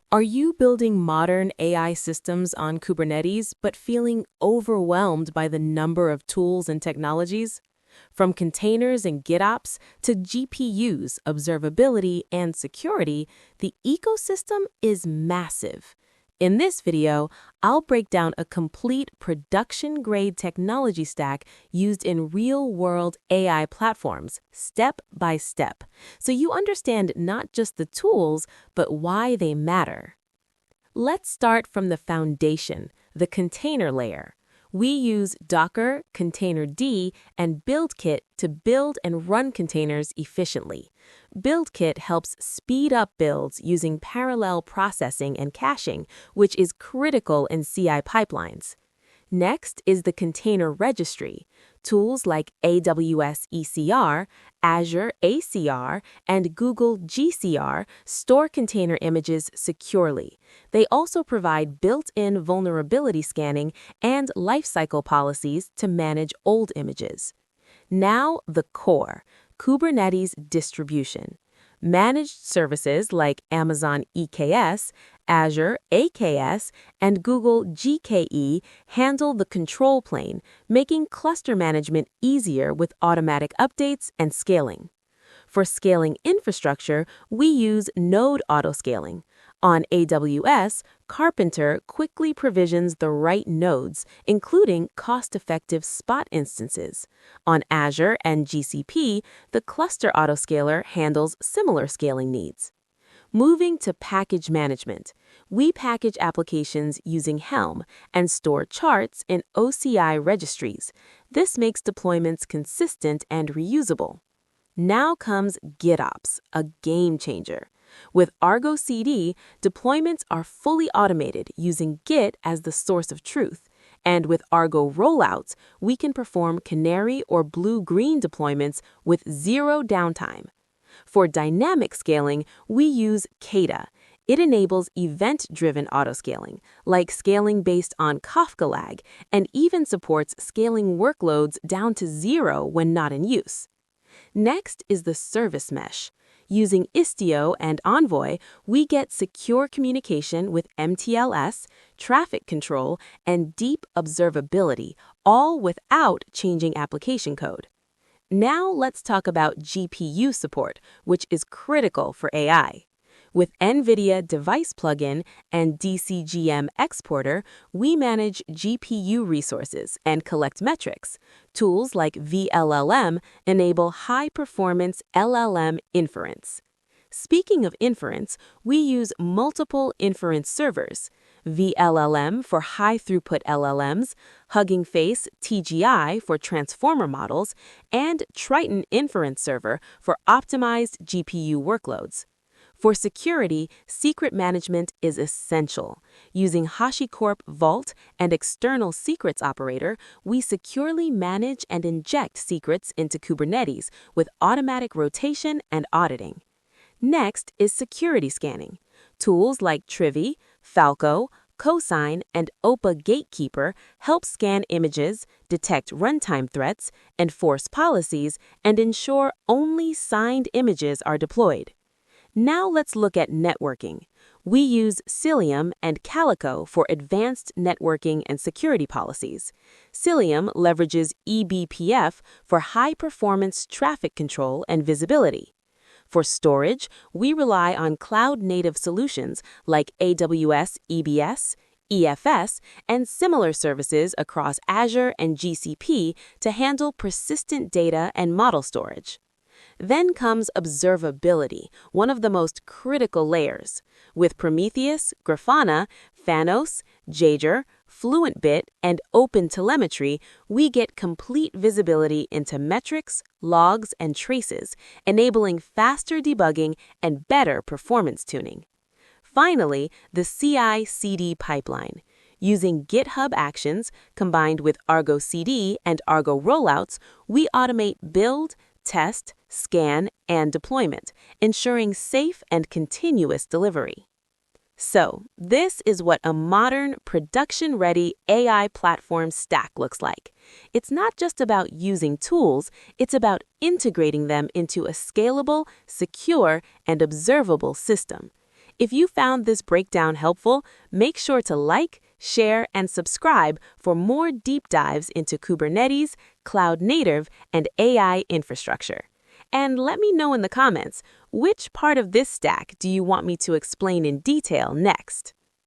Are you building modern AI systems on Kubernetes but feeling overwhelmed by the number of tools and technologies? From containers and GitOps to GPUs, observability, and security, the ecosystem is massive. In this video, I'll break down a complete production-grade technology stack used in real-world AI platforms, step by step, so you understand not just the tools, but why they matter. Let's start from the foundation, the container layer. We use Docker, Containerd, and BuildKit to build and run containers efficiently. BuildKit helps speed up builds using parallel processing and caching, which is critical in CI pipelines. Next is the container registry. Tools like AWS ECR, Azure ACR, and Google GCR store container images securely. They also provide built-in vulnerability scanning and lifecycle policies to manage old images. Now the core, Kubernetes distribution. Managed services like Amazon EKS, Azure AKS, and Google GKE handle the control plane, making cluster management easier with automatic updates and scaling. For scaling infrastructure, we use node autoscaling. On AWS, Carpenter quickly provisions the right nodes, including cost-effective spot instances. On Azure and GCP, the cluster autoscaler handles similar scaling needs. Moving to package management, we package applications using Helm and store charts in OCI registries. This makes deployments consistent and reusable. Now comes GitOps, a game changer. With ArgoCD, deployments are fully automated using Git as the source of truth. And with Argo Rollouts, we can perform canary or blue-green deployments with zero downtime. For dynamic scaling, we use KEDA. It enables event-driven autoscaling, like scaling based on Kafka lag, and even supports scaling workloads down to zero when not in use. Next is the service mesh. Using Istio and Envoy, we get secure communication with MTLS, traffic control, and deep observability, all without changing application code. Now let's talk about GPU support, which is critical for AI. With NVIDIA Device Plugin and DCGM Exporter, we manage GPU resources and collect metrics. Tools like vLLM enable high-performance LLM inference. Speaking of inference, we use multiple inference servers. vLLM for high-throughput LLMs, Hugging Face TGI for transformer models, and Triton Inference Server for optimized GPU workloads. For security, secret management is essential. Using HashiCorp Vault and External Secrets Operator, we securely manage and inject secrets into Kubernetes with automatic rotation and auditing. Next is security scanning. Tools like Trivy, Falco, Cosign, and OPA Gatekeeper help scan images, detect runtime threats, enforce policies, and ensure only signed images are deployed. Now let's look at networking. We use Cilium and Calico for advanced networking and security policies. Cilium leverages eBPF for high-performance traffic control and visibility. For storage, we rely on cloud-native solutions like AWS EBS, EFS, and similar services across Azure and GCP to handle persistent data and model storage. Then comes observability, one of the most critical layers. With Prometheus, Grafana, Thanos, Jaeger, FluentBit, and OpenTelemetry, we get complete visibility into metrics, logs, and traces, enabling faster debugging and better performance tuning. Finally, the CI/CD pipeline. Using GitHub Actions combined with ArgoCD and Argo Rollouts, we automate build, test, scan, and deployment, ensuring safe and continuous delivery. So, this is what a modern, production-ready AI platform stack looks like. It's not just about using tools, it's about integrating them into a scalable, secure, and observable system. If you found this breakdown helpful, make sure to like, share, and subscribe for more deep dives into Kubernetes, cloud native, and AI infrastructure. And let me know in the comments, which part of this stack do you want me to explain in detail next?